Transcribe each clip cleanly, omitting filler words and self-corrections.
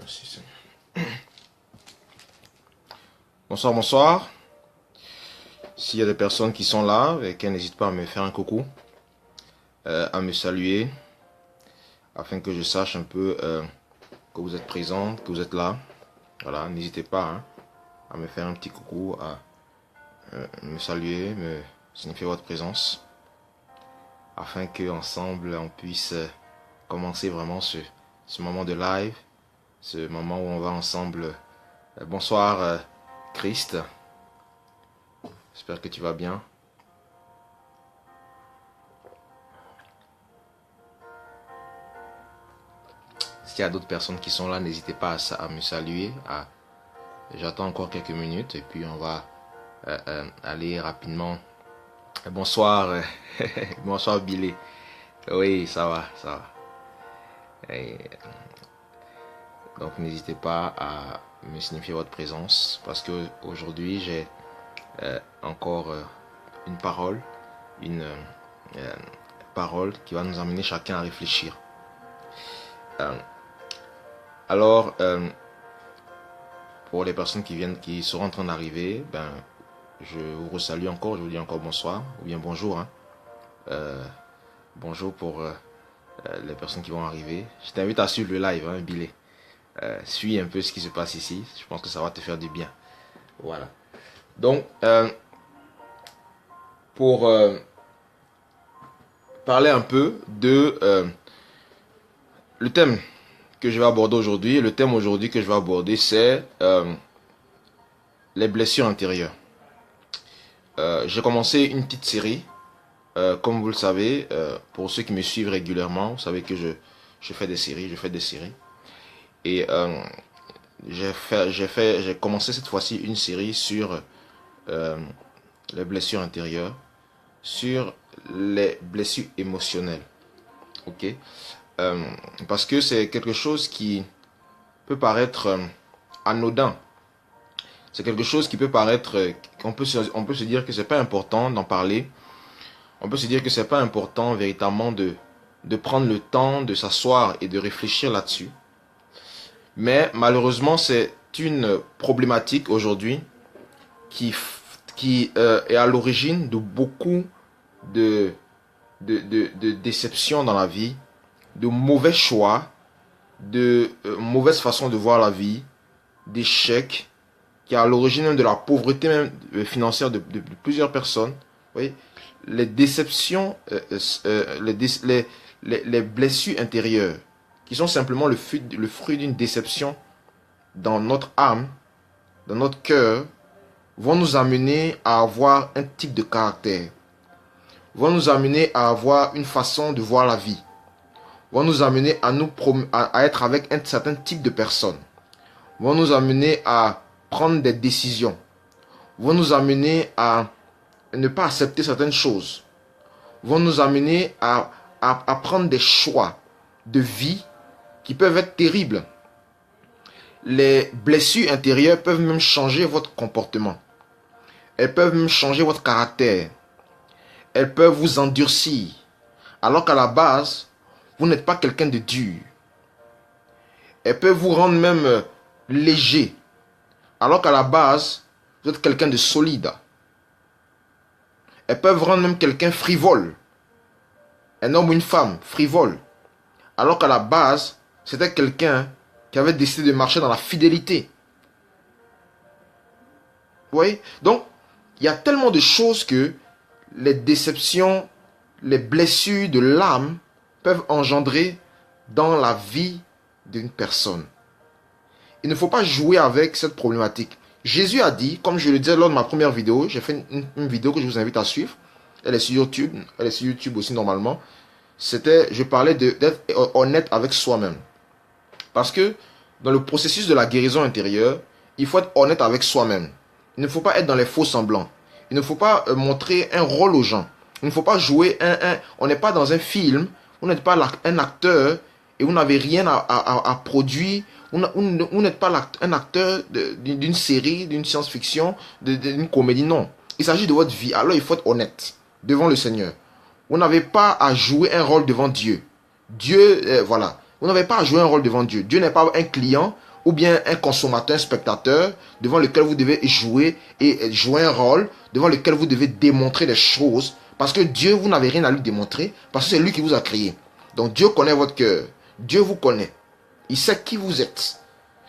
Merci. Bonsoir, bonsoir. S'il y a des personnes qui sont là, qu'elles n'hésitent pas à me faire un coucou, à me saluer, afin que je sache un peu que vous êtes présents, que vous êtes là. Voilà, n'hésitez pas à me faire un petit coucou, à me saluer, me signifier votre présence, afin que ensemble on puisse commencer vraiment ce moment de live, ce moment où on va ensemble. Bonsoir Christ, j'espère que tu vas bien. S'il y a d'autres personnes qui sont là, n'hésitez pas à me saluer. J'attends encore quelques minutes et puis on va aller rapidement. Bonsoir, bonsoir Billy. Oui, ça va, ça va. Donc n'hésitez pas à me signifier votre présence parce que aujourd'hui j'ai encore une parole qui va nous amener chacun à réfléchir. Alors, pour les personnes qui seront en train d'arriver, je vous resalue encore, je vous dis encore bonsoir ou bien bonjour. Bonjour pour les personnes qui vont arriver. Je t'invite à suivre le live, Billy. Suis un peu ce qui se passe ici. Je pense que ça va te faire du bien. Voilà. Donc, pour parler un peu de le thème que je vais aborder aujourd'hui. Le thème aujourd'hui que je vais aborder, c'est les blessures intérieures. J'ai commencé une petite série. Comme vous le savez, pour ceux qui me suivent régulièrement, vous savez que je fais des séries. Et j'ai commencé cette fois-ci une série sur les blessures intérieures, sur les blessures émotionnelles. Ok? Parce que c'est quelque chose qui peut paraître anodin. C'est quelque chose qui peut paraître, on peut se dire que c'est pas important d'en parler. On peut se dire que c'est pas important véritablement de prendre le temps de s'asseoir et de réfléchir là-dessus. Mais malheureusement, c'est une problématique aujourd'hui qui est à l'origine de beaucoup de déceptions dans la vie, de mauvais choix, de mauvaises façons de voir la vie, d'échecs, qui est à l'origine même de la pauvreté même financière de plusieurs personnes. Vous voyez, les déceptions, les blessures intérieures, qui sont simplement le fruit d'une déception dans notre âme, dans notre cœur, vont nous amener à avoir un type de caractère, vont nous amener à avoir une façon de voir la vie, vont nous amener à être avec un certain type de personnes, vont nous amener à prendre des décisions, vont nous amener à ne pas accepter certaines choses, vont nous amener à prendre des choix de vie qui peuvent être terribles. Les blessures intérieures peuvent même changer votre comportement. Elles peuvent même changer votre caractère. Elles peuvent vous endurcir. Alors qu'à la base, vous n'êtes pas quelqu'un de dur. Elles peuvent vous rendre même léger. Alors qu'à la base, vous êtes quelqu'un de solide. Elles peuvent rendre même quelqu'un frivole. Un homme ou une femme frivole. Alors qu'à la base, c'était quelqu'un qui avait décidé de marcher dans la fidélité. Vous voyez? Donc, il y a tellement de choses que les déceptions, les blessures de l'âme peuvent engendrer dans la vie d'une personne. Il ne faut pas jouer avec cette problématique. Jésus a dit, comme je le disais lors de ma première vidéo, j'ai fait une vidéo que je vous invite à suivre. Elle est sur YouTube aussi normalement. Je parlais d'être honnête avec soi-même. Parce que dans le processus de la guérison intérieure, il faut être honnête avec soi-même. Il ne faut pas être dans les faux semblants. Il ne faut pas montrer un rôle aux gens. Il ne faut pas jouer on n'est pas dans un film, vous n'êtes pas un acteur et vous n'avez rien à produire. Vous n'êtes pas un acteur d'une série, d'une science-fiction, d'une comédie, non. Il s'agit de votre vie, alors il faut être honnête devant le Seigneur. Vous n'avez pas à jouer un rôle devant Dieu. Voilà. Vous n'avez pas à jouer un rôle devant Dieu. Dieu n'est pas un client. ou bien un consommateur, un spectateur, devant lequel vous devez jouer et jouer un rôle, devant lequel vous devez démontrer des choses. Parce que Dieu, vous n'avez rien à lui démontrer, parce que c'est lui qui vous a créé. Donc Dieu connaît votre cœur. Dieu vous connaît. Il sait qui vous êtes.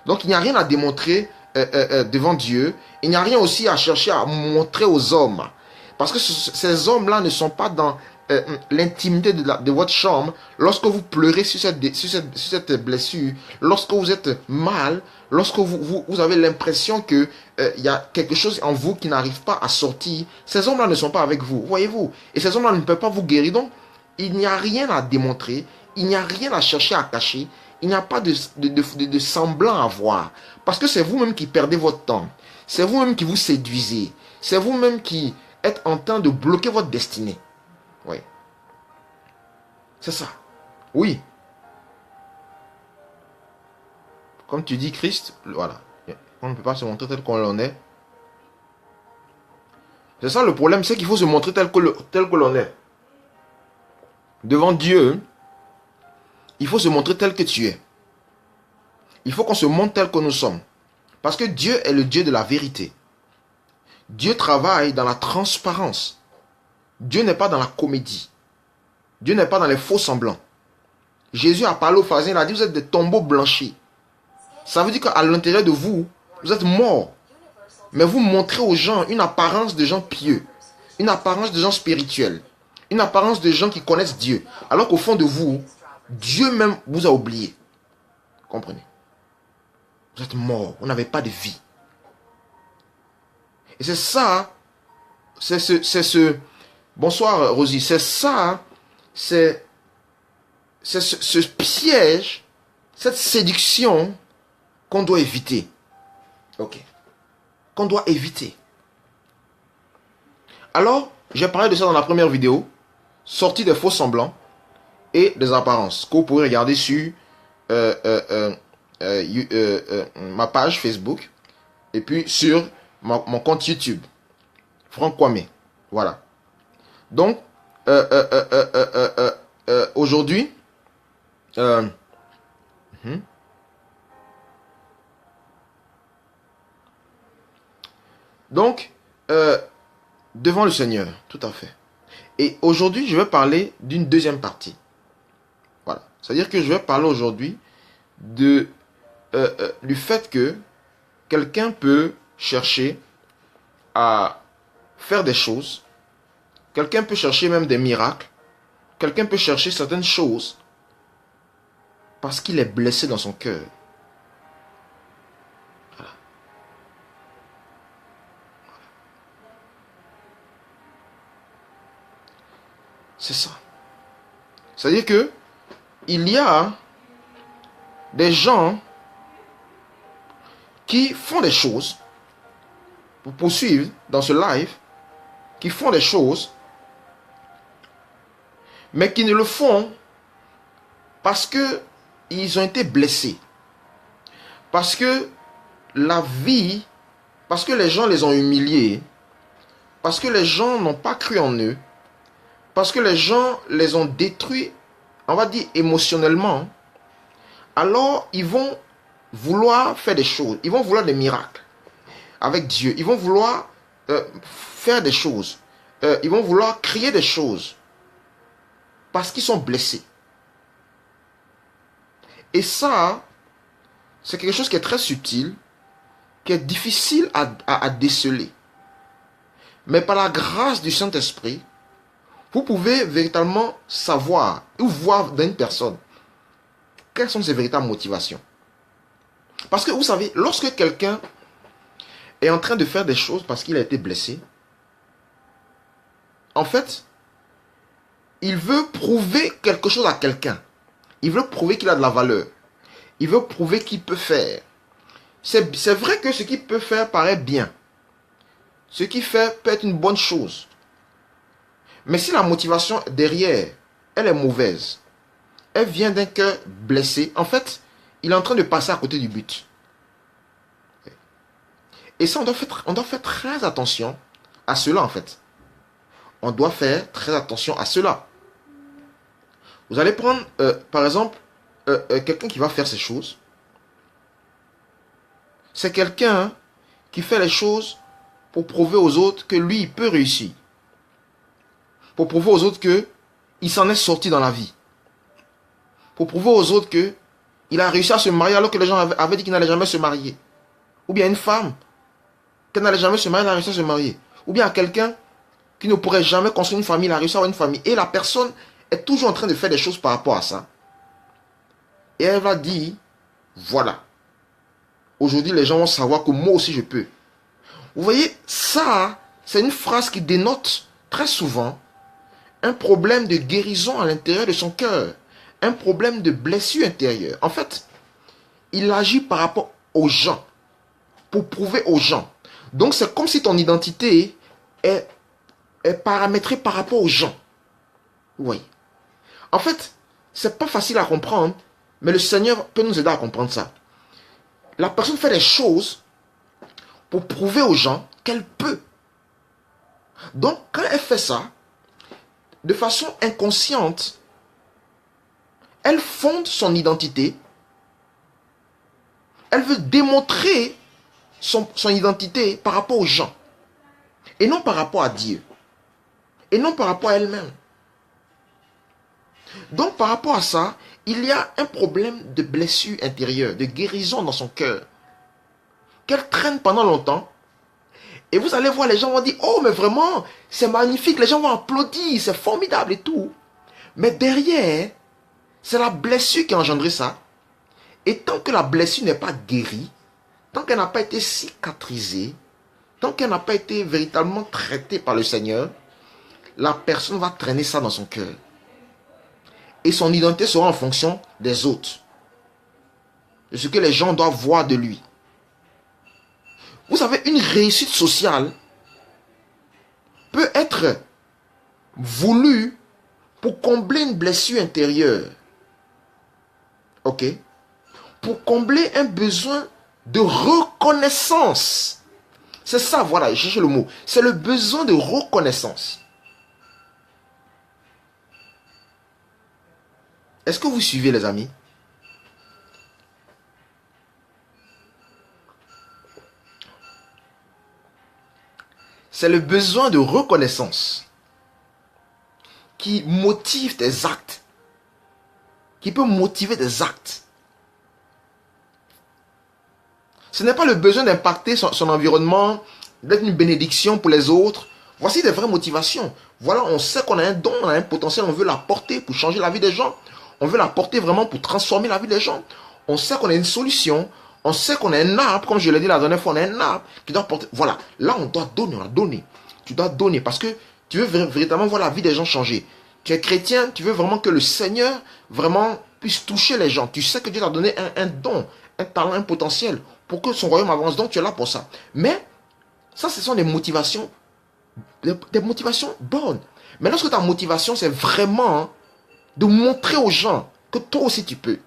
Donc il n'y a rien à démontrer devant Dieu. Il n'y a rien aussi à chercher à montrer aux hommes. Parce que ces hommes-là ne sont pas dans l'intimité de votre chambre. Lorsque vous pleurez sur cette blessure, lorsque vous êtes mal, lorsque vous avez l'impression qu'il y a quelque chose en vous qui n'arrive pas à sortir, ces hommes-là ne sont pas avec vous, voyez-vous. Et ces hommes-là ne peuvent pas vous guérir. Donc, il n'y a rien à démontrer, il n'y a rien à chercher à cacher, il n'y a pas de semblant à voir. Parce que c'est vous-même qui perdez votre temps. C'est vous-même qui vous séduisez. C'est vous-même qui êtes en train de bloquer votre destinée. Oui. C'est ça. Oui. Comme tu dis, Christ, voilà. On ne peut pas se montrer tel qu'on l'en est. C'est ça le problème, c'est qu'il faut se montrer tel que l'on est. Devant Dieu, il faut se montrer tel que tu es. Il faut qu'on se montre tel que nous sommes. Parce que Dieu est le Dieu de la vérité. Dieu travaille dans la transparence. Dieu n'est pas dans la comédie. Dieu n'est pas dans les faux semblants. Jésus a parlé aux pharisiens, il a dit, vous êtes des tombeaux blanchis. Ça veut dire qu'à l'intérieur de vous, vous êtes morts. Mais vous montrez aux gens une apparence de gens pieux, une apparence de gens spirituels, une apparence de gens qui connaissent Dieu. Alors qu'au fond de vous, Dieu même vous a oublié. Comprenez? Vous êtes morts, vous n'avez pas de vie. Et c'est ça, c'est ce... Bonsoir Rosie, c'est ça, c'est ce piège, cette séduction qu'on doit éviter. Ok. Qu'on doit éviter. Alors, j'ai parlé de ça dans la première vidéo, sortie des faux semblants et des apparences, que vous pourrez regarder sur ma page Facebook et puis sur mon compte YouTube, Franck Kwame. Voilà. Donc, aujourd'hui, donc, devant le Seigneur, tout à fait. Et aujourd'hui, je vais parler d'une deuxième partie. Voilà. C'est-à-dire que je vais parler aujourd'hui du fait que quelqu'un peut chercher à faire des choses. Quelqu'un peut chercher même des miracles. Quelqu'un peut chercher certaines choses parce qu'il est blessé dans son cœur. Voilà. C'est ça. C'est-à-dire que il y a des gens qui font des choses pour poursuivre dans ce live, qui font des choses, mais qui ne le font parce que ils ont été blessés. Parce que la vie, parce que les gens les ont humiliés, parce que les gens n'ont pas cru en eux, parce que les gens les ont détruits, on va dire émotionnellement, alors ils vont vouloir faire des choses, ils vont vouloir des miracles avec Dieu, ils vont vouloir faire des choses, ils vont vouloir créer des choses, parce qu'ils sont blessés. Et ça, c'est quelque chose qui est très subtil, qui est difficile à déceler. Mais par la grâce du Saint-Esprit, vous pouvez véritablement savoir ou voir dans une personne quelles sont ses véritables motivations. Parce que vous savez, lorsque quelqu'un est en train de faire des choses parce qu'il a été blessé, en fait, il veut prouver quelque chose à quelqu'un. Il veut prouver qu'il a de la valeur. Il veut prouver qu'il peut faire. C'est vrai que ce qu'il peut faire paraît bien. Ce qu'il fait peut être une bonne chose. Mais si la motivation derrière, elle est mauvaise, elle vient d'un cœur blessé, en fait, il est en train de passer à côté du but. Et ça, on doit faire très attention à cela, en fait. On doit faire très attention à cela. Vous allez prendre, par exemple, quelqu'un qui va faire ces choses. C'est quelqu'un qui fait les choses pour prouver aux autres que lui, il peut réussir. Pour prouver aux autres que il s'en est sorti dans la vie. Pour prouver aux autres que il a réussi à se marier alors que les gens avaient dit qu'il n'allait jamais se marier. Ou bien une femme qui n'allait jamais se marier, elle a réussi à se marier. Ou bien quelqu'un qui ne pourrait jamais construire une famille, il a réussi à avoir une famille. Et la personne est toujours en train de faire des choses par rapport à ça. Et elle va dire, voilà, aujourd'hui les gens vont savoir que moi aussi je peux. Vous voyez, ça, c'est une phrase qui dénote très souvent un problème de guérison à l'intérieur de son cœur. Un problème de blessure intérieure. En fait, il agit par rapport aux gens. Pour prouver aux gens. Donc c'est comme si ton identité est paramétrée par rapport aux gens. Oui. En fait, c'est pas facile à comprendre, mais le Seigneur peut nous aider à comprendre ça. La personne fait des choses pour prouver aux gens qu'elle peut. Donc, quand elle fait ça, de façon inconsciente, elle fonde son identité. Elle veut démontrer son identité par rapport aux gens. Et non par rapport à Dieu. Et non par rapport à elle-même. Donc, par rapport à ça, il y a un problème de blessure intérieure, de guérison dans son cœur, qu'elle traîne pendant longtemps. Et vous allez voir, les gens vont dire, oh, mais vraiment, c'est magnifique, les gens vont applaudir, c'est formidable et tout. Mais derrière, c'est la blessure qui a engendré ça. Et tant que la blessure n'est pas guérie, tant qu'elle n'a pas été cicatrisée, tant qu'elle n'a pas été véritablement traitée par le Seigneur, la personne va traîner ça dans son cœur. Et son identité sera en fonction des autres. De ce que les gens doivent voir de lui. Vous savez, une réussite sociale peut être voulue pour combler une blessure intérieure. Ok? Pour combler un besoin de reconnaissance. C'est ça, voilà, je cherche le mot. C'est le besoin de reconnaissance. Est-ce que vous suivez, les amis? C'est le besoin de reconnaissance qui motive tes actes. Qui peut motiver des actes. Ce n'est pas le besoin d'impacter son environnement, d'être une bénédiction pour les autres. Voici des vraies motivations. Voilà, on sait qu'on a un don, on a un potentiel, on veut l'apporter pour changer la vie des gens. On veut l'apporter vraiment pour transformer la vie des gens. On sait qu'on a une solution. On sait qu'on a un arbre, comme je l'ai dit la dernière fois, on a un arbre qui doit porter. Voilà, là on doit donner, on a donné. Tu dois donner parce que tu veux véritablement voir la vie des gens changer. Tu es chrétien, tu veux vraiment que le Seigneur vraiment puisse toucher les gens. Tu sais que Dieu t'a donné un don, un talent, un potentiel pour que son royaume avance. Donc tu es là pour ça. Mais ça, ce sont des motivations, des motivations bonnes. Mais lorsque ta motivation, c'est vraiment de montrer aux gens que toi aussi tu peux.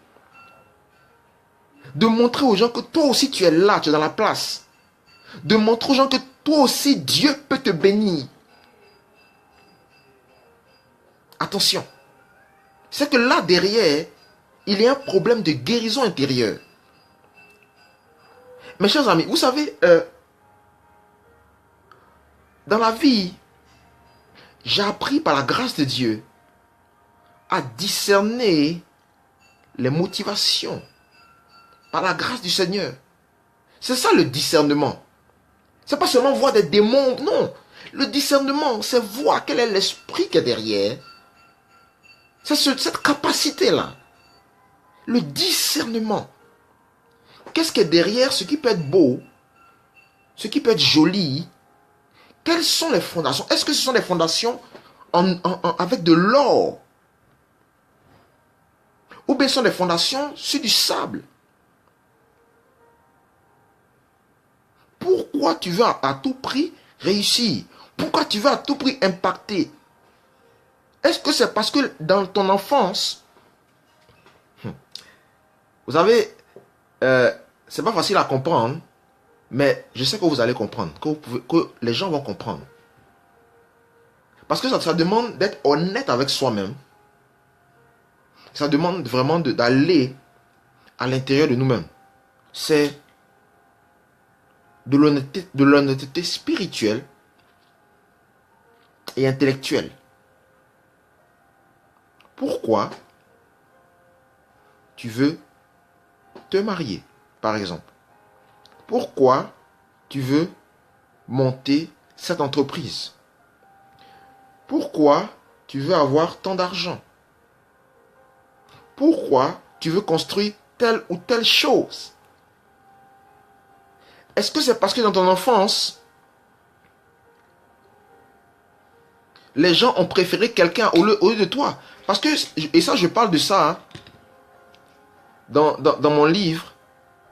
De montrer aux gens que toi aussi tu es là, tu es dans la place. De montrer aux gens que toi aussi Dieu peut te bénir. Attention. C'est que là derrière, il y a un problème de guérison intérieure. Mes chers amis, vous savez, dans la vie, j'ai appris par la grâce de Dieu à discerner les motivations par la grâce du Seigneur. C'est ça le discernement. C'est pas seulement voir des démons, non. Le discernement, c'est voir quel est l'esprit qui est derrière. C'est cette capacité-là. Le discernement. Qu'est-ce qui est derrière ce qui peut être beau, ce qui peut être joli? Quelles sont les fondations? Est-ce que ce sont des fondations avec de l'or? Ou bien ce sont des fondations sur du sable? Pourquoi tu veux à tout prix réussir? Pourquoi tu veux à tout prix impacter? Est-ce que c'est parce que dans ton enfance, vous savez, c'est pas facile à comprendre, mais je sais que vous allez comprendre, que les gens vont comprendre. Parce que ça demande d'être honnête avec soi-même. Ça demande vraiment d'aller à l'intérieur de nous-mêmes. C'est de l'honnêteté spirituelle et intellectuelle. Pourquoi tu veux te marier, par exemple? Pourquoi tu veux monter cette entreprise? Pourquoi tu veux avoir tant d'argent? Pourquoi tu veux construire telle ou telle chose? Est-ce que c'est parce que dans ton enfance, les gens ont préféré quelqu'un au lieu de toi? Parce que, et ça je parle de ça, hein, dans mon livre,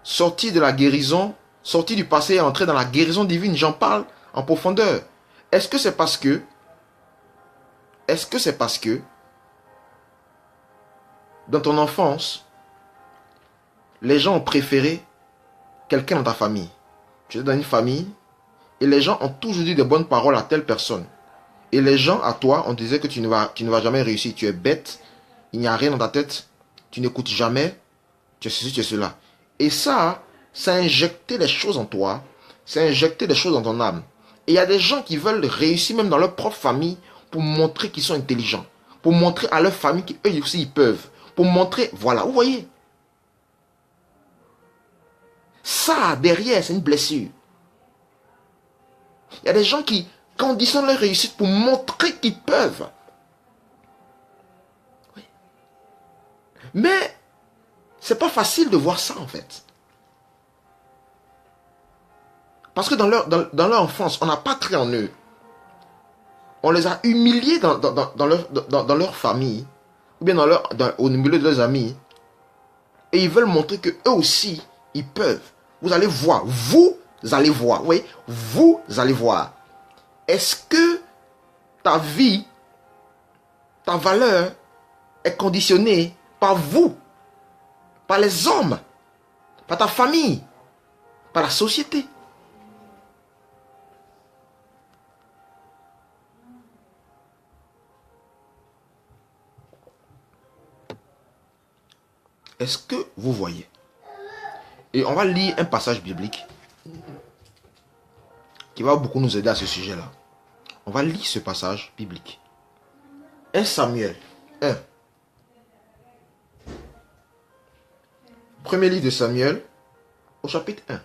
Sorti de la guérison, sorti du passé et entrer dans la guérison divine, j'en parle en profondeur. Est-ce que c'est parce que dans ton enfance, les gens ont préféré quelqu'un dans ta famille? Tu es dans une famille et les gens ont toujours dit de bonnes paroles à telle personne. Et les gens à toi, on disait que tu ne vas jamais réussir. Tu es bête, il n'y a rien dans ta tête, tu n'écoutes jamais, tu es ceci, tu es cela. Et ça a injecté les choses en toi, ça a injecté des choses dans ton âme. Et il y a des gens qui veulent réussir même dans leur propre famille pour montrer qu'ils sont intelligents, pour montrer à leur famille qu'eux aussi ils peuvent, pour montrer, voilà, vous voyez. Ça, derrière, c'est une blessure. Il y a des gens qui conditionnent leur réussite pour montrer qu'ils peuvent. Oui. Mais c'est pas facile de voir ça en fait. Parce que dans leur enfance, on n'a pas créé en eux. On les a humiliés dans leur famille, ou bien au milieu de leurs amis. Et ils veulent montrer qu'eux aussi, ils peuvent. Vous allez voir, oui, vous allez voir. Est-ce que ta vie, ta valeur est conditionnée par vous, par les hommes, par ta famille, par la société? Est-ce que vous voyez? Et on va lire un passage biblique qui va beaucoup nous aider à ce sujet-là. On va lire ce passage biblique. 1 Samuel 1. Premier livre de Samuel, au chapitre 1.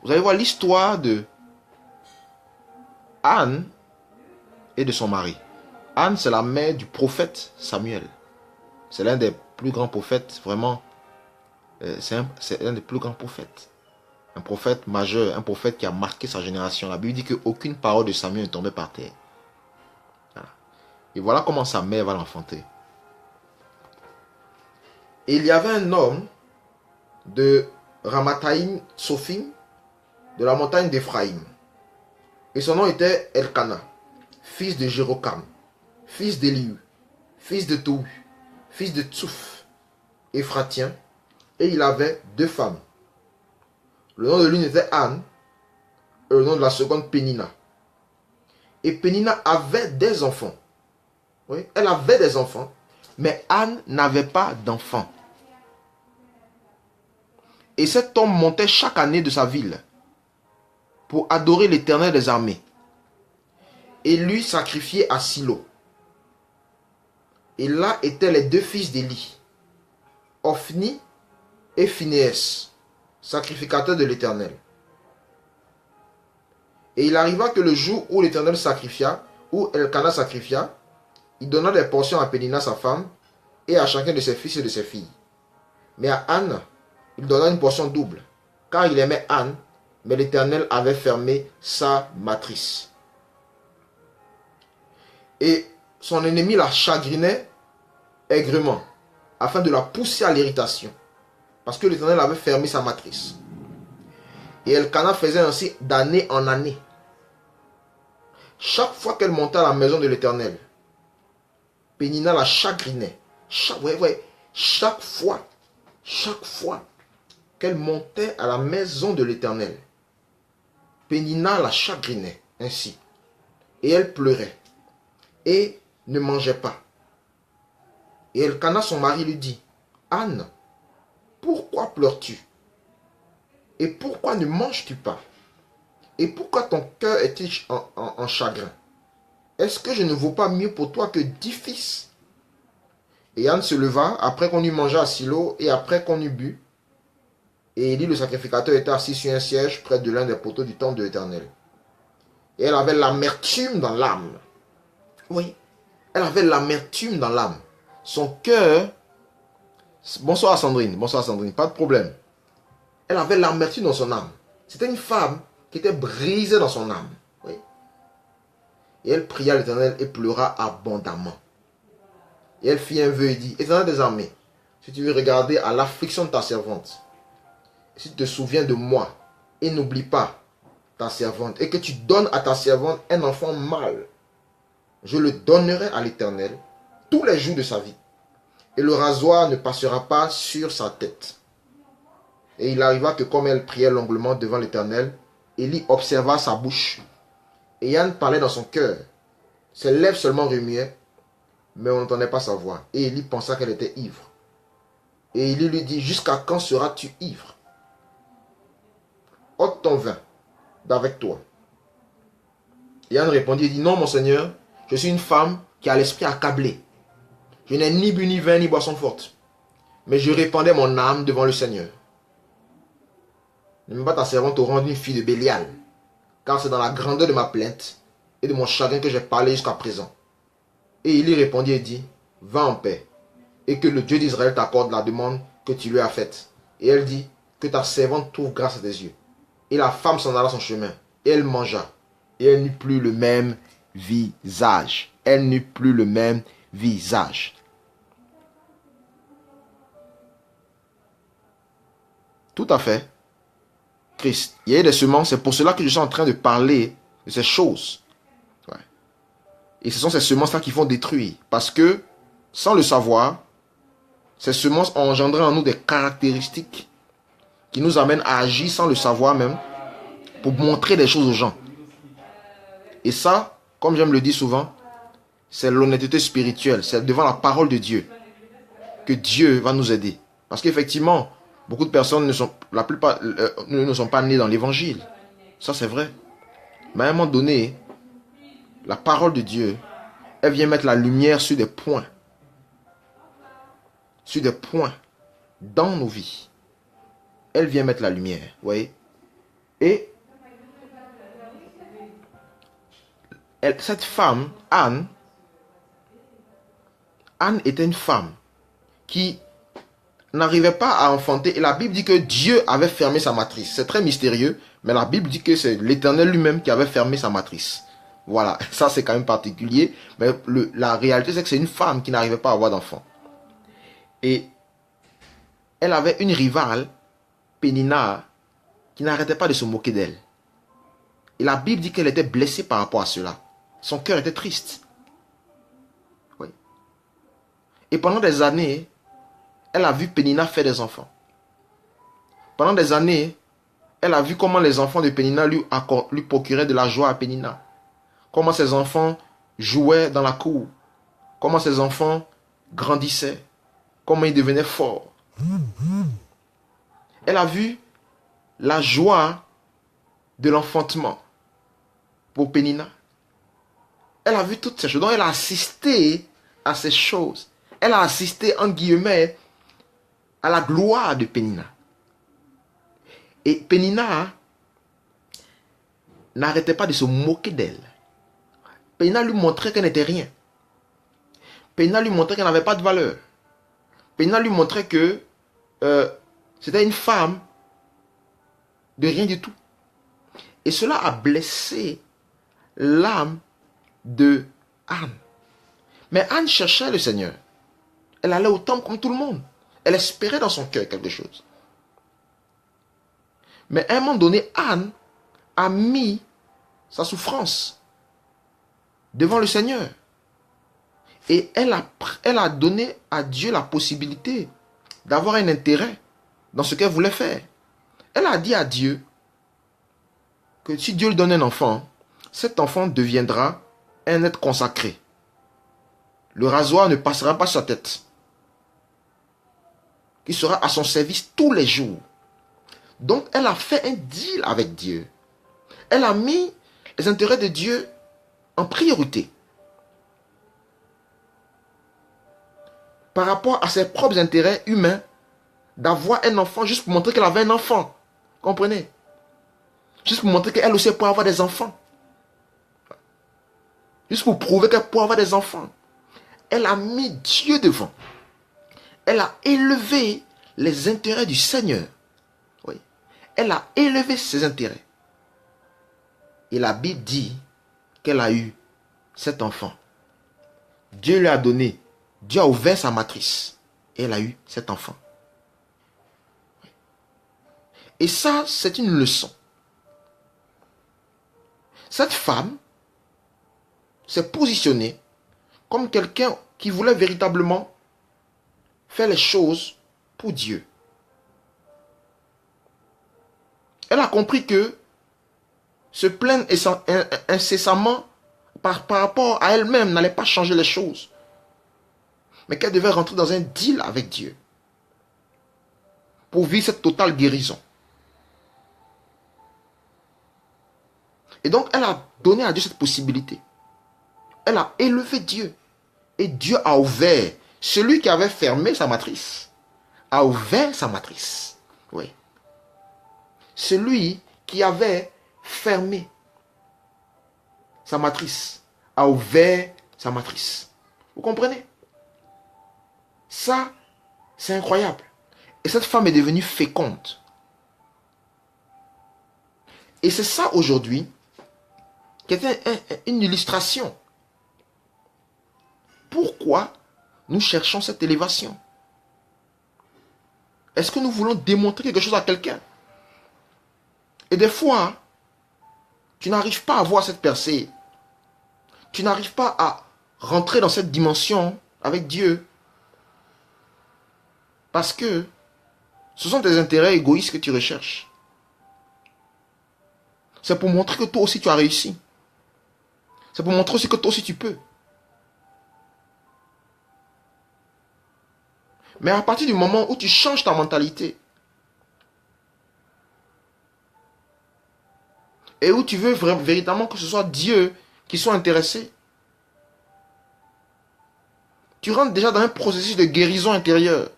Vous allez voir l'histoire de Anne et de son mari. Anne, c'est la mère du prophète Samuel. C'est l'un des plus grands prophètes, vraiment. C'est l'un des plus grands prophètes. Un prophète majeur, un prophète qui a marqué sa génération. La Bible dit qu'aucune parole de Samuel ne tombait par terre. Voilà. Et voilà comment sa mère va l'enfanter. Et il y avait un homme de Ramathaïm Sophim, de la montagne d'Éphraïm. Et son nom était Elkana, fils de Jérokam, fils d'Éliu, fils de Tohu, fils de Tsouf, Éphratien. Et il avait 2 femmes. Le nom de l'une était Anne, et le nom de la seconde Pénina. Et Pénina avait des enfants. Oui, elle avait des enfants, mais Anne n'avait pas d'enfants. Et cet homme montait chaque année de sa ville pour adorer l'Éternel des armées et lui sacrifier à Silo. Et là étaient les 2 fils d'Élie, Ophni et Phinehas, sacrificateurs de l'Éternel. Et il arriva que le jour où l'Éternel sacrifia, où Elkana sacrifia, il donna des portions à Pénina sa femme et à chacun de ses fils et de ses filles. Mais à Anne, il donna une portion double, car il aimait Anne, mais l'Éternel avait fermé sa matrice. Et son ennemi la chagrinait aigrement, afin de la pousser à l'irritation, parce que l'Éternel avait fermé sa matrice. Et Elkana faisait ainsi d'année en année. Chaque fois qu'elle montait à la maison de l'Éternel, Pénina la chagrinait. Chaque fois qu'elle montait à la maison de l'Éternel, Pénina la chagrinait ainsi. Et elle pleurait et ne mangeait pas. Et Elkana, son mari, lui dit: Anne, pourquoi pleures-tu? Et pourquoi ne manges-tu pas? Et pourquoi ton cœur est-il en chagrin? Est-ce que je ne vaux pas mieux pour toi que 10 fils? Et Anne se leva, après qu'on eut mangé à Silo, et après qu'on eut bu. Et Élie le sacrificateur était assis sur un siège près de l'un des poteaux du temple de l'Éternel. Et elle avait l'amertume dans l'âme. Oui, elle avait l'amertume dans l'âme. Son cœur... Bonsoir Sandrine, pas de problème. Elle avait l'amertume dans son âme. C'était une femme qui était brisée dans son âme. Oui. Et elle pria l'Éternel et pleura abondamment. Et elle fit un vœu et dit, Éternel des armées, si tu veux regarder à l'affliction de ta servante, si tu te souviens de moi, et n'oublie pas ta servante, et que tu donnes à ta servante un enfant mâle, je le donnerai à l'Éternel tous les jours de sa vie, et le rasoir ne passera pas sur sa tête. Et il arriva que comme elle priait longuement devant l'Éternel, Élie observa sa bouche. Et Anne parlait dans son cœur. Ses lèvres seulement remuaient, mais on n'entendait pas sa voix. Et Élie pensa qu'elle était ivre. Et Élie lui dit, jusqu'à quand seras-tu ivre? Ôte ton vin d'avec toi. Et Anne répondit et dit, non mon Seigneur, je suis une femme qui a l'esprit accablé. Je n'ai ni bu ni vin ni boisson forte. Mais je répandais mon âme devant le Seigneur. Ne mets pas ta servante au rang d'une fille de Bélial, car c'est dans la grandeur de ma plainte et de mon chagrin que j'ai parlé jusqu'à présent. Et il lui répondit et dit, va en paix, et que le Dieu d'Israël t'accorde la demande que tu lui as faite. Et elle dit, que ta servante trouve grâce à tes yeux. Et la femme s'en alla son chemin, et elle mangea, et elle n'eut plus le même visage. Elle n'eut plus le même visage. Tout à fait. Christ. Il y a eu des semences, c'est pour cela que je suis en train de parler de ces choses. Ouais. Et ce sont ces semences-là qui vont détruire. Parce que, sans le savoir, ces semences ont engendré en nous des caractéristiques qui nous amènent à agir sans le savoir même, pour montrer des choses aux gens. Et ça, comme j'aime le dire souvent, c'est l'honnêteté spirituelle. C'est devant la parole de Dieu que Dieu va nous aider. Parce qu'effectivement, beaucoup de personnes la plupart ne sont pas nées dans l'évangile. Ça, c'est vrai. Mais à un moment donné, la parole de Dieu, elle vient mettre la lumière sur des points. Sur des points dans nos vies. Elle vient mettre la lumière. Vous voyez? Et cette femme, Anne était une femme qui n'arrivait pas à enfanter. Et la Bible dit que Dieu avait fermé sa matrice. C'est très mystérieux, mais la Bible dit que c'est l'Éternel lui-même qui avait fermé sa matrice. Voilà, ça c'est quand même particulier. Mais la réalité, c'est que c'est une femme qui n'arrivait pas à avoir d'enfant. Et elle avait une rivale, Pénina, qui n'arrêtait pas de se moquer d'elle. Et la Bible dit qu'elle était blessée par rapport à cela. Son cœur était triste. Oui. Et pendant des années, elle a vu Pénina faire des enfants. Pendant des années, elle a vu comment les enfants de Pénina lui procuraient de la joie à Pénina. Comment ses enfants jouaient dans la cour. Comment ses enfants grandissaient. Comment ils devenaient forts. Elle a vu la joie de l'enfantement pour Pénina. Elle a vu toutes ces choses. Donc elle a assisté à ces choses. Elle a assisté, en guillemets, à la gloire de Pénina. Et Pénina n'arrêtait pas de se moquer d'elle. Pénina lui montrait qu'elle n'était rien. Pénina lui montrait qu'elle n'avait pas de valeur. Pénina lui montrait que c'était une femme de rien du tout. Et cela a blessé l'âme de Anne. Mais Anne cherchait le Seigneur. Elle allait au temple comme tout le monde. Elle espérait dans son cœur quelque chose. Mais à un moment donné, Anne a mis sa souffrance devant le Seigneur. Et elle a donné à Dieu la possibilité d'avoir un intérêt dans ce qu'elle voulait faire. Elle a dit à Dieu que si Dieu lui donne un enfant, cet enfant deviendra un être consacré. Le rasoir ne passera pas sa tête. Qui sera à son service tous les jours. Donc, elle a fait un deal avec Dieu. Elle a mis les intérêts de Dieu en priorité. Par rapport à ses propres intérêts humains, d'avoir un enfant juste pour montrer qu'elle avait un enfant. Comprenez? Juste pour montrer qu'elle aussi peut avoir des enfants. Juste pour prouver qu'elle peut avoir des enfants. Elle a mis Dieu devant. Elle a élevé les intérêts du Seigneur. Oui. Elle a élevé ses intérêts. Et la Bible dit qu'elle a eu cet enfant. Dieu lui a donné. Dieu a ouvert sa matrice. Et elle a eu cet enfant. Et ça, c'est une leçon. Cette femme s'est positionnée comme quelqu'un qui voulait véritablement faire les choses pour Dieu. Elle a compris que se plaindre incessamment par rapport à elle-même n'allait pas changer les choses. Mais qu'elle devait rentrer dans un deal avec Dieu pour vivre cette totale guérison. Et donc, elle a donné à Dieu cette possibilité. Elle a élevé Dieu. Et Dieu a ouvert. Celui qui avait fermé sa matrice a ouvert sa matrice. Oui. Celui qui avait fermé sa matrice a ouvert sa matrice. Vous comprenez? Ça, c'est incroyable. Et cette femme est devenue féconde. Et c'est ça aujourd'hui qui est une illustration. Pourquoi nous cherchons cette élévation? Est-ce que nous voulons démontrer quelque chose à quelqu'un? Et des fois, tu n'arrives pas à voir cette percée. Tu n'arrives pas à rentrer dans cette dimension avec Dieu. Parce que ce sont des intérêts égoïstes que tu recherches. C'est pour montrer que toi aussi tu as réussi. C'est pour montrer aussi que toi aussi tu peux. Mais à partir du moment où tu changes ta mentalité et où tu veux véritablement que ce soit Dieu qui soit intéressé, tu rentres déjà dans un processus de guérison intérieure.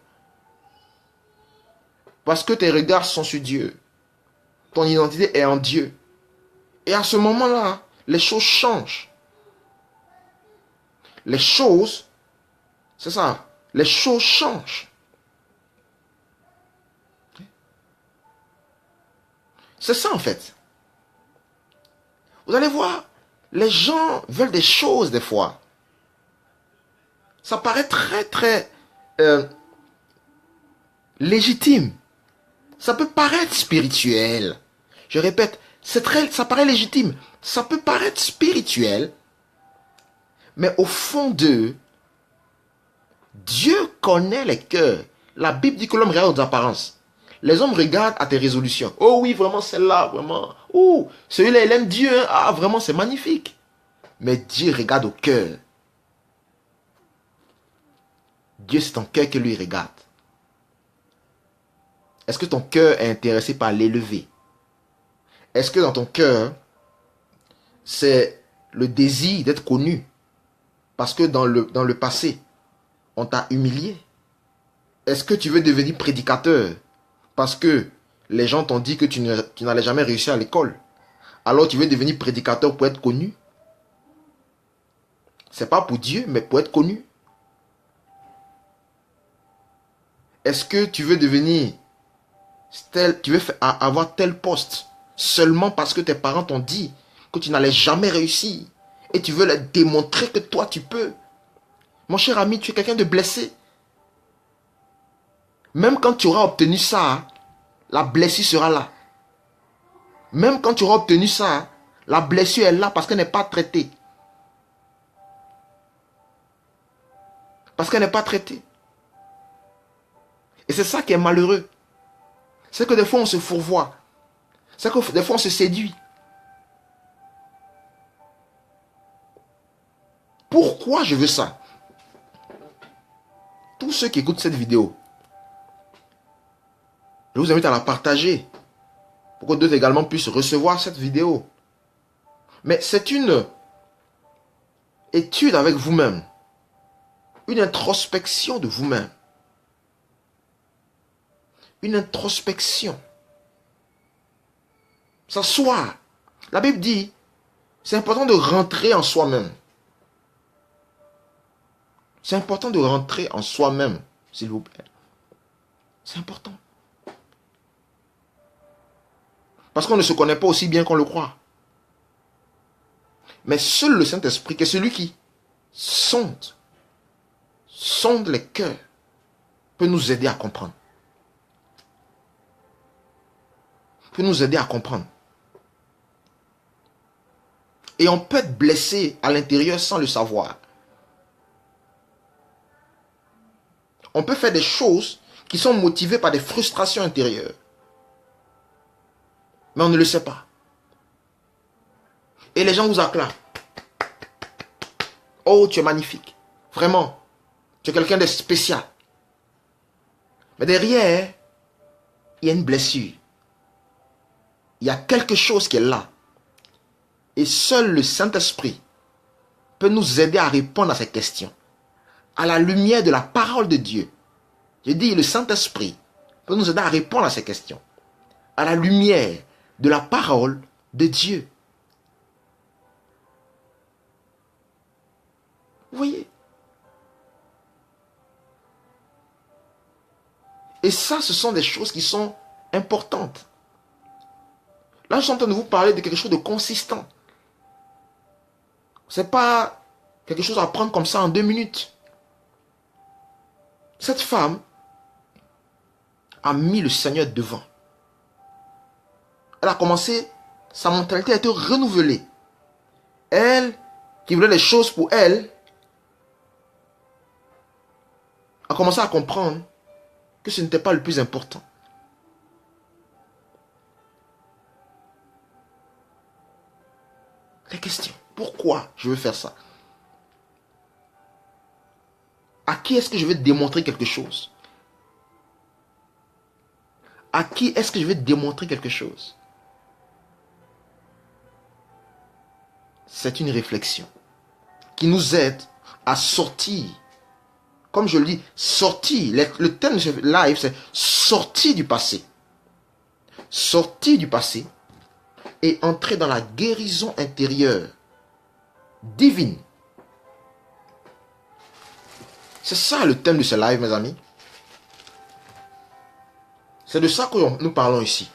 Parce que tes regards sont sur Dieu. Ton identité est en Dieu. Et à ce moment-là, les choses changent. Les choses, c'est ça, les choses changent. C'est ça en fait. Vous allez voir, les gens veulent des choses des fois. Ça paraît très légitime. Ça peut paraître spirituel. Je répète, ça paraît légitime. Ça peut paraître spirituel. Mais au fond d'eux, Dieu connaît les cœurs. La Bible dit que l'homme regarde aux apparences. Les hommes regardent à tes résolutions. Oh oui, vraiment, celle-là, vraiment. Oh, celui-là, il aime Dieu. Hein? Ah, vraiment, c'est magnifique. Mais Dieu regarde au cœur. Dieu, c'est ton cœur qui lui regarde. Est-ce que ton cœur est intéressé par l'élever? Est-ce que dans ton cœur, c'est le désir d'être connu? Parce que dans le passé, on t'a humilié. Est-ce que tu veux devenir prédicateur? Parce que les gens t'ont dit que tu n'allais jamais réussir à l'école. Alors tu veux devenir prédicateur pour être connu? C'est pas pour Dieu, mais pour être connu. Est-ce que tu veux devenir tu veux avoir tel poste seulement parce que tes parents t'ont dit que tu n'allais jamais réussir et tu veux leur démontrer que toi tu peux? Mon cher ami, tu es quelqu'un de blessé. Même quand tu auras obtenu ça, la blessure sera là. Même quand tu auras obtenu ça, la blessure est là parce qu'elle n'est pas traitée. Parce qu'elle n'est pas traitée. Et c'est ça qui est malheureux. C'est que des fois on se fourvoie. C'est que des fois on se séduit. Pourquoi je veux ça? Tous ceux qui écoutent cette vidéo, je vous invite à la partager. pour que d'autres également puissent recevoir cette vidéo. Mais c'est une étude avec vous-même, une introspection de vous-même, une introspection. S'asseoir. La Bible dit, c'est important de rentrer en soi-même. C'est important de rentrer en soi-même, s'il vous plaît. C'est important. Parce qu'on ne se connaît pas aussi bien qu'on le croit. Mais seul le Saint-Esprit, qui est celui qui sonde les cœurs, peut nous aider à comprendre. Peut nous aider à comprendre. Et on peut être blessé à l'intérieur sans le savoir. On peut faire des choses qui sont motivées par des frustrations intérieures. Mais on ne le sait pas. Et les gens vous acclament. Oh, tu es magnifique. Vraiment. Tu es quelqu'un de spécial. Mais derrière, il y a une blessure. Il y a quelque chose qui est là. Et seul le Saint-Esprit peut nous aider à répondre à ces questions. À la lumière de la parole de Dieu. Je dis, le Saint-Esprit peut nous aider à répondre à ces questions. À la lumière de la parole de Dieu. Vous voyez? Et ça, ce sont des choses qui sont importantes. Là, je suis en train de vous parler de quelque chose de consistant. Ce n'est pas quelque chose à prendre comme ça en 2 minutes. Cette femme a mis le Seigneur devant. Elle a commencé, sa mentalité a été renouvelée. Elle, qui voulait les choses pour elle, a commencé à comprendre que ce n'était pas le plus important. Les questions. Pourquoi je veux faire ça? À qui est-ce que je vais démontrer quelque chose? À qui est-ce que je vais démontrer quelque chose? C'est une réflexion qui nous aide à sortir. Comme je le dis, sortir. Le thème de ce live, c'est sortir du passé. Sortir du passé et entrer dans la guérison intérieure divine. C'est ça le thème de ce live, mes amis. C'est de ça que nous parlons ici.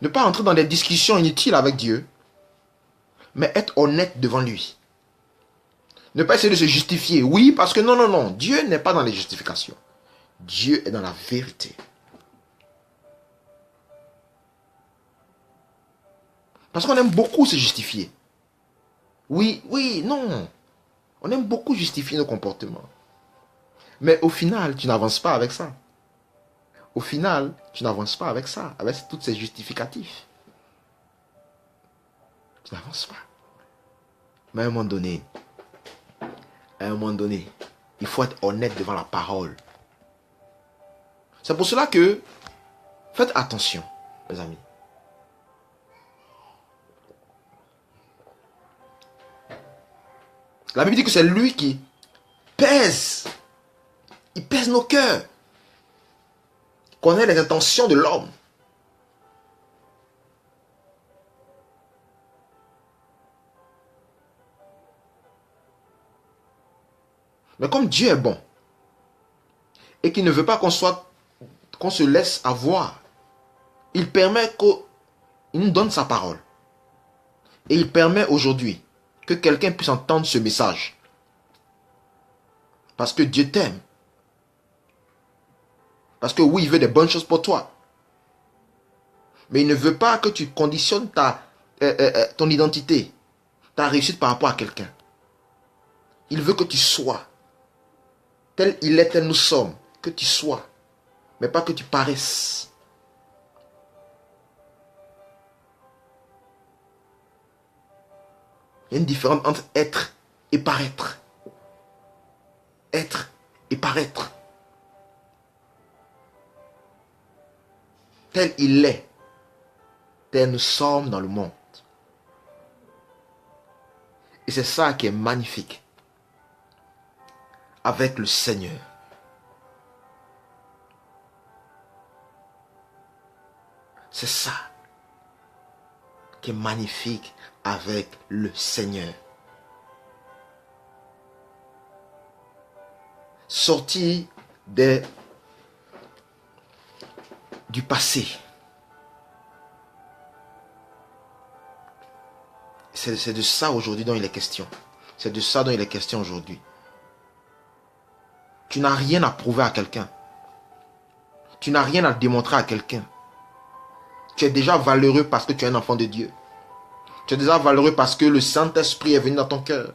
Ne pas entrer dans des discussions inutiles avec Dieu, mais être honnête devant lui. Ne pas essayer de se justifier. Oui, parce que non. Dieu n'est pas dans les justifications. Dieu est dans la vérité. Parce qu'on aime beaucoup se justifier. Oui, non. On aime beaucoup justifier nos comportements. Mais au final, tu n'avances pas avec ça. Au final, tu n'avances pas avec ça, avec tous ces justificatifs. Tu n'avances pas. Mais à un moment donné, il faut être honnête devant la parole. C'est pour cela que, faites attention, mes amis. La Bible dit que c'est lui qui pèse. Il pèse nos cœurs. Il connaît les intentions de l'homme. Mais comme Dieu est bon et qu'il ne veut pas qu'on se laisse avoir, il permet qu'il nous donne sa parole. Et il permet aujourd'hui que quelqu'un puisse entendre ce message. Parce que Dieu t'aime. Parce que oui, il veut des bonnes choses pour toi. Mais il ne veut pas que tu conditionnes ton identité, ta réussite par rapport à quelqu'un. Il veut que tu sois. Tel il est, tel nous sommes. Que tu sois. Mais pas que tu paraisses. Il y a une différence entre être et paraître. Être et paraître. tel il est, tel nous sommes dans le monde. Et c'est ça qui est magnifique avec le Seigneur. C'est ça qui est magnifique avec le Seigneur. Sorti du passé. C'est de ça aujourd'hui dont il est question. C'est de ça dont il est question aujourd'hui. Tu n'as rien à prouver à quelqu'un. Tu n'as rien à démontrer à quelqu'un. Tu es déjà valeureux parce que tu es un enfant de Dieu. Tu es déjà valeureux parce que le Saint-Esprit est venu dans ton cœur.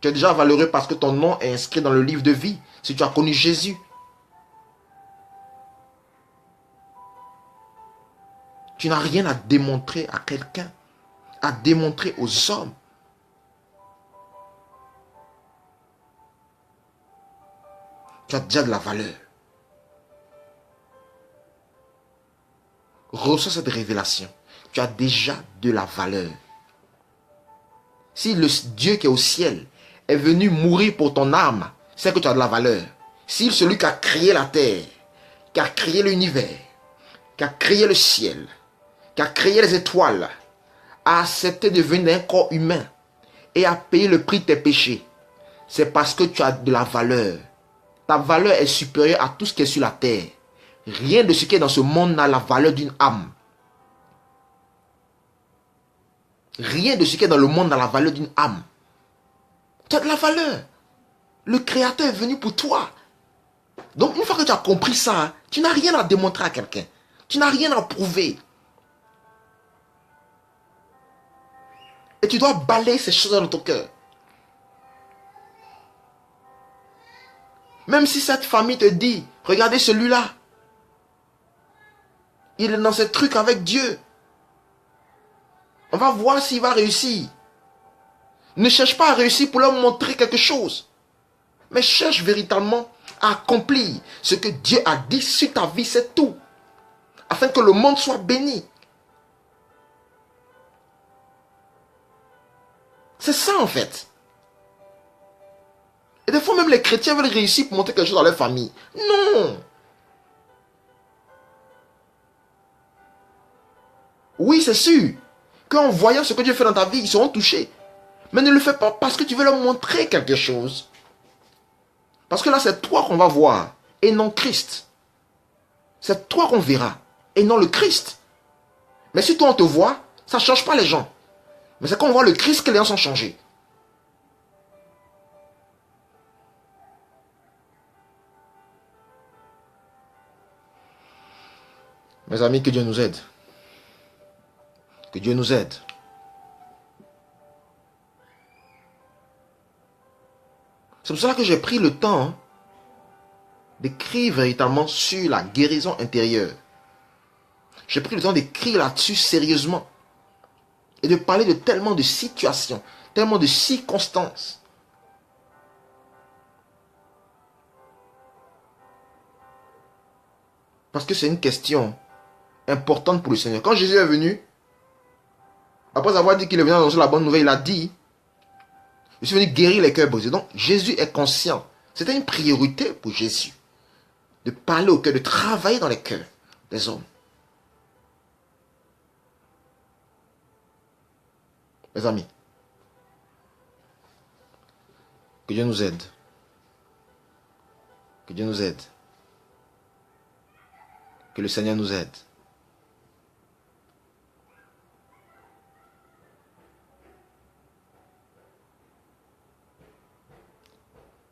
Tu es déjà valeureux parce que ton nom est inscrit dans le livre de vie. Si tu as connu Jésus. Tu n'as rien à démontrer à quelqu'un. À démontrer aux hommes. Tu as déjà de la valeur. Reçois cette révélation. Tu as déjà de la valeur. Si le Dieu qui est au ciel est venu mourir pour ton âme, c'est que tu as de la valeur. Si celui qui a créé la terre, qui a créé l'univers, qui a créé le ciel, qui a créé les étoiles, a accepté de venir d'un corps humain et a payé le prix de tes péchés, c'est parce que tu as de la valeur. Ta valeur est supérieure à tout ce qui est sur la terre. Rien de ce qui est dans ce monde n'a la valeur d'une âme. Rien de ce qui est dans le monde n'a la valeur d'une âme. Tu as de la valeur. Le Créateur est venu pour toi. Donc une fois que tu as compris ça, tu n'as rien à démontrer à quelqu'un. Tu n'as rien à prouver. Et tu dois balayer ces choses dans ton cœur. Même si cette famille te dit, regardez celui-là. Il est dans ce truc avec Dieu. On va voir s'il va réussir. Ne cherche pas à réussir pour leur montrer quelque chose. Mais cherche véritablement à accomplir ce que Dieu a dit sur ta vie, c'est tout. Afin que le monde soit béni. C'est ça en fait. Et des fois même les chrétiens veulent réussir pour montrer quelque chose dans leur famille. Non. Oui, c'est sûr qu'en voyant ce que Dieu fait dans ta vie, ils seront touchés. Mais ne le fais pas parce que tu veux leur montrer quelque chose. Parce que là, c'est toi qu'on va voir et non Christ. C'est toi qu'on verra et non le Christ. Mais si toi on te voit, ça ne change pas les gens. Mais c'est quand on voit le Christ que les gens sont changés. Mes amis, que Dieu nous aide. Que Dieu nous aide. C'est pour cela que j'ai pris le temps d'écrire véritablement sur la guérison intérieure. J'ai pris le temps d'écrire là-dessus sérieusement. Et de parler de tellement de situations, tellement de circonstances. Parce que c'est une question importante pour le Seigneur. Quand Jésus est venu, après avoir dit qu'il est venu annoncer la bonne nouvelle, il a dit, je suis venu guérir les cœurs brisés. Donc Jésus est conscient. C'était une priorité pour Jésus. De parler au cœur, de travailler dans les cœurs des hommes. Mes amis, que Dieu nous aide. Que Dieu nous aide. Que le Seigneur nous aide.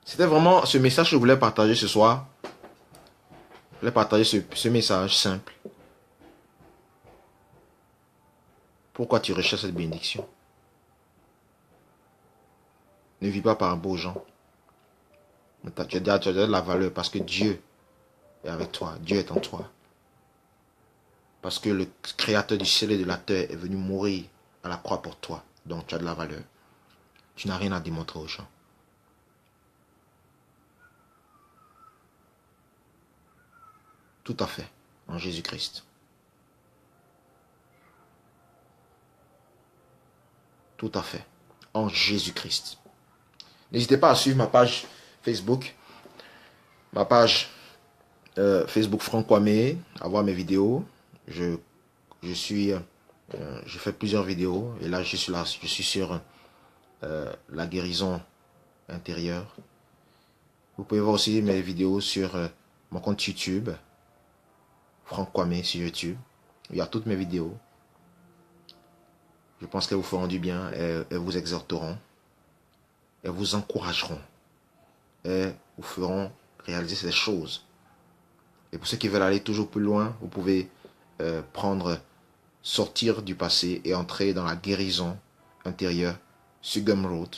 C'était vraiment ce message que je voulais partager ce soir. Je voulais partager ce message simple. Pourquoi tu recherches cette bénédiction? Ne vis pas par un beau gens. Tu as déjà de la valeur parce que Dieu est avec toi. Dieu est en toi. Parce que le Créateur du ciel et de la terre est venu mourir à la croix pour toi. Donc tu as de la valeur. Tu n'as rien à démontrer aux gens. Tout à fait. En Jésus-Christ. Tout à fait. En Jésus-Christ. N'hésitez pas à suivre ma page Facebook. Ma page Facebook Franck Kwame, à voir mes vidéos. Je fais plusieurs vidéos. Et là, je suis sur la guérison intérieure. Vous pouvez voir aussi mes vidéos sur mon compte YouTube. Franck Kwame sur YouTube. Il y a toutes mes vidéos. Je pense qu'elles vous feront du bien. Elles vous exhorteront. Elles vous encourageront. Et vous feront réaliser ces choses. Et pour ceux qui veulent aller toujours plus loin, vous pouvez sortir du passé et entrer dans la guérison intérieure sur Gumroad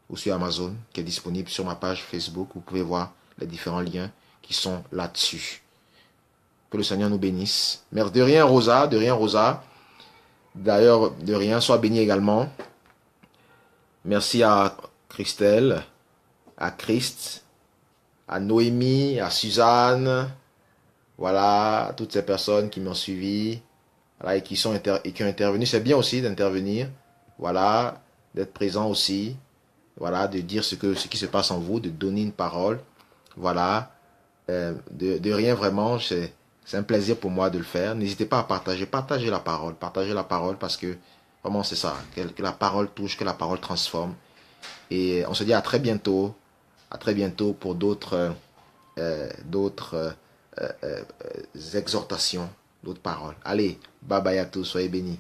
ou sur Amazon, qui est disponible sur ma page Facebook. Vous pouvez voir les différents liens qui sont là-dessus. Que le Seigneur nous bénisse. Merci. De rien, Rosa. De rien, Rosa. D'ailleurs, de rien. Sois béni également. Merci à Christelle, à Christ, à Noémie, à Suzanne. Voilà, à toutes ces personnes qui m'ont suivi. Voilà, et qui ont intervenu. C'est bien aussi d'intervenir. Voilà, d'être présent aussi. Voilà, de dire ce qui se passe en vous, de donner une parole. Voilà, de rien vraiment, c'est un plaisir pour moi de le faire. N'hésitez pas à partager la parole parce que vraiment c'est ça, que la parole touche, que la parole transforme. Et on se dit à très bientôt pour d'autres exhortations, d'autres paroles. Allez, bye bye à tous, soyez bénis.